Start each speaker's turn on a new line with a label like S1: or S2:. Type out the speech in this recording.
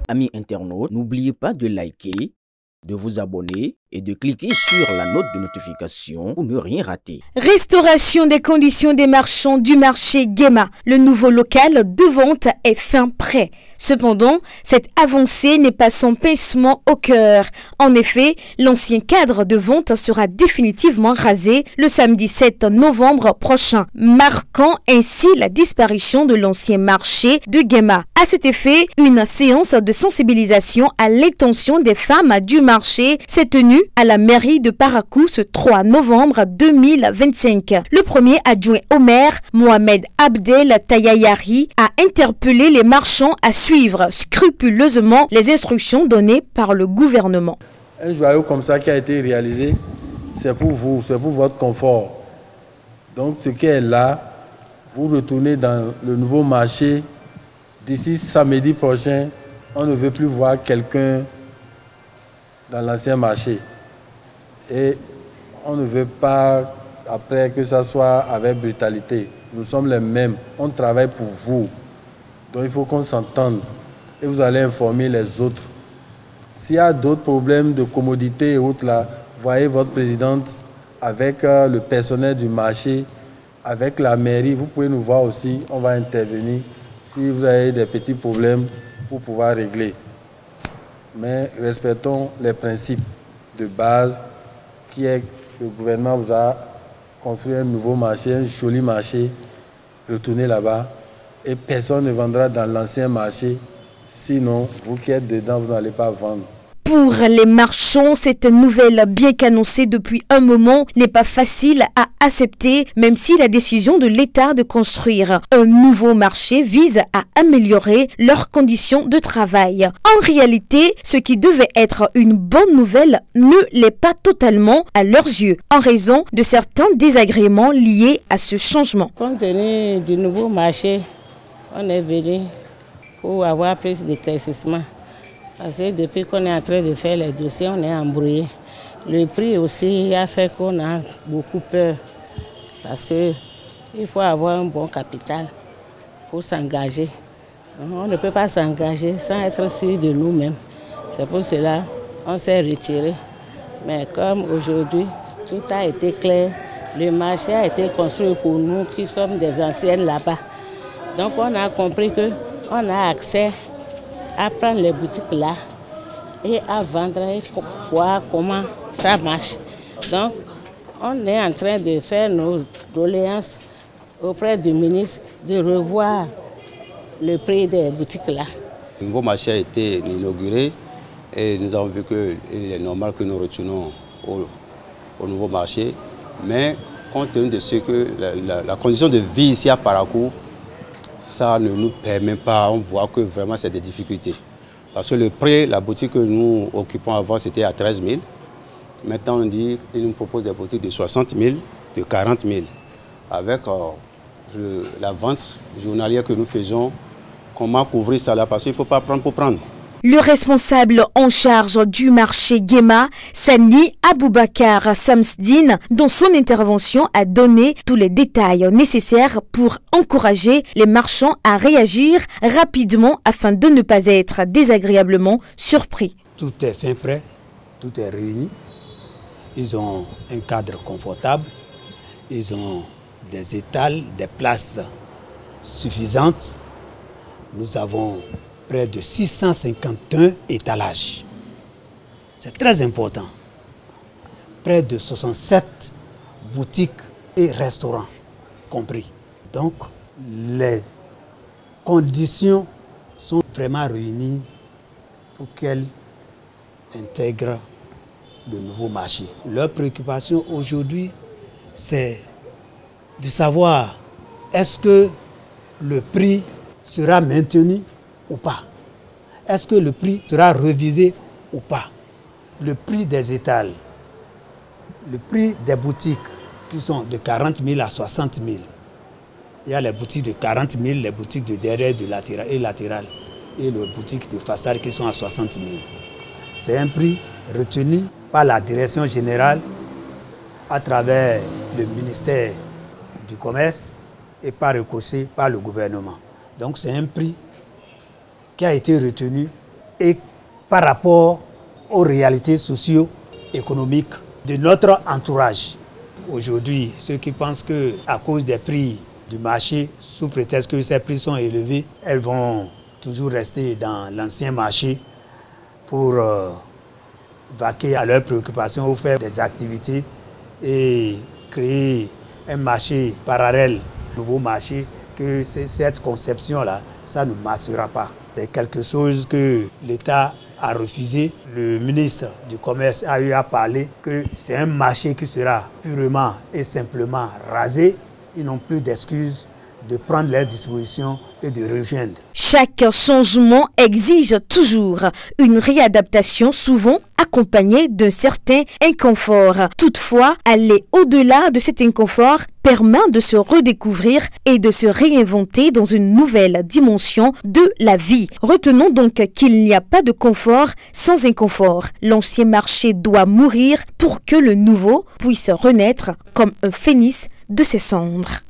S1: Amis internautes, n'oubliez pas de liker, de vous abonner et de cliquer sur la note de notification pour ne rien rater.
S2: Restauration des conditions des marchands du marché Guéma. Le nouveau local de vente est fin prêt. Cependant, cette avancée n'est pas sans pincement au cœur. En effet, l'ancien cadre de vente sera définitivement rasé le samedi 7 novembre prochain, marquant ainsi la disparition de l'ancien marché de Guéma. À cet effet, une séance de sensibilisation à l'intention des femmes du marché s'est tenue à la mairie de Parakou ce 3 novembre 2025. Le premier adjoint au maire, Mohamed Abdel Tayayari, a interpellé les marchands à suivre scrupuleusement les instructions données par le gouvernement.
S3: Un joyau comme ça qui a été réalisé, c'est pour vous, c'est pour votre confort. Donc ce qui est là, vous retournez dans le nouveau marché. D'ici samedi prochain, on ne veut plus voir quelqu'un dans l'ancien marché. Et on ne veut pas, après, que ça soit avec brutalité. Nous sommes les mêmes. On travaille pour vous. Donc il faut qu'on s'entende. Et vous allez informer les autres. S'il y a d'autres problèmes de commodité et autres là, voyez votre présidente avec le personnel du marché, avec la mairie. Vous pouvez nous voir aussi. On va intervenir si vous avez des petits problèmes pour pouvoir régler. Mais respectons les principes de base qui est que le gouvernement vous a construit un nouveau marché, un joli marché. Retournez là-bas et personne ne vendra dans l'ancien marché. Sinon, vous qui êtes dedans, vous n'allez pas vendre.
S2: Pour les marchands, cette nouvelle, bien qu'annoncée depuis un moment, n'est pas facile à accepter, même si la décision de l'État de construire un nouveau marché vise à améliorer leurs conditions de travail. En réalité, ce qui devait être une bonne nouvelle ne l'est pas totalement à leurs yeux, en raison de certains désagréments liés à ce changement.
S4: Compte tenu du nouveau marché, on est venu pour avoir plus d'éclaircissement. Parce que depuis qu'on est en train de faire les dossiers, on est embrouillé. Le prix aussi a fait qu'on a beaucoup peur. Parce qu'il faut avoir un bon capital pour s'engager. On ne peut pas s'engager sans être sûr de nous-mêmes. C'est pour cela qu'on s'est retiré. Mais comme aujourd'hui, tout a été clair, le marché a été construit pour nous qui sommes des anciennes là-bas. Donc on a compris qu'on a accès à prendre les boutiques là et à vendre et voir comment ça marche. Donc, on est en train de faire nos doléances auprès du ministre de revoir le prix des boutiques là.
S5: Le nouveau marché a été inauguré et nous avons vu qu'il est normal que nous retournons au nouveau marché. Mais compte tenu de ce que la condition de vie ici à Parakou, ça ne nous permet pas, on voit que vraiment c'est des difficultés. Parce que le prix, la boutique que nous occupons avant, c'était à 13 000. Maintenant, on dit qu'ils nous proposent des boutiques de 60 000, de 40 000. Avec la vente journalière que nous faisons, comment couvrir ça là? Parce qu'il ne faut pas prendre pour prendre.
S2: Le responsable en charge du marché Guéma, Sani Aboubakar Samsdine, dans son intervention a donné tous les détails nécessaires pour encourager les marchands à réagir rapidement afin de ne pas être désagréablement surpris.
S6: Tout est fin prêt, tout est réuni. Ils ont un cadre confortable, ils ont des étals, des places suffisantes. Nous avons près de 651 étalages. C'est très important. Près de 67 boutiques et restaurants compris. Donc, les conditions sont vraiment réunies pour qu'elles intègrent le nouveau marché. Leur préoccupation aujourd'hui, c'est de savoir est-ce que le prix sera maintenu ou pas? Est-ce que le prix sera révisé ou pas? Le prix des étals, le prix des boutiques qui sont de 40 000 à 60 000. Il y a les boutiques de 40 000, les boutiques de derrière, de latéral et latéral, et les boutiques de façade qui sont à 60 000. C'est un prix retenu par la direction générale à travers le ministère du Commerce et par ricochet par le gouvernement. Donc c'est un prix qui a été retenu et par rapport aux réalités socio-économiques de notre entourage. Aujourd'hui, ceux qui pensent qu'à cause des prix du marché, sous prétexte que ces prix sont élevés, elles vont toujours rester dans l'ancien marché pour vaquer à leurs préoccupations ou faire des activités et créer un marché parallèle, un nouveau marché, que cette conception-là, ça ne marchera pas. C'est quelque chose que l'État a refusé. Le ministre du Commerce a eu à parler que c'est un marché qui sera purement et simplement rasé. Ils n'ont plus d'excuses de prendre leurs dispositions et de rejoindre.
S2: Chaque changement exige toujours une réadaptation, souvent accompagnée d'un certain inconfort. Toutefois, aller au-delà de cet inconfort permet de se redécouvrir et de se réinventer dans une nouvelle dimension de la vie. Retenons donc qu'il n'y a pas de confort sans inconfort. L'ancien marché doit mourir pour que le nouveau puisse renaître comme un phénix de ses cendres.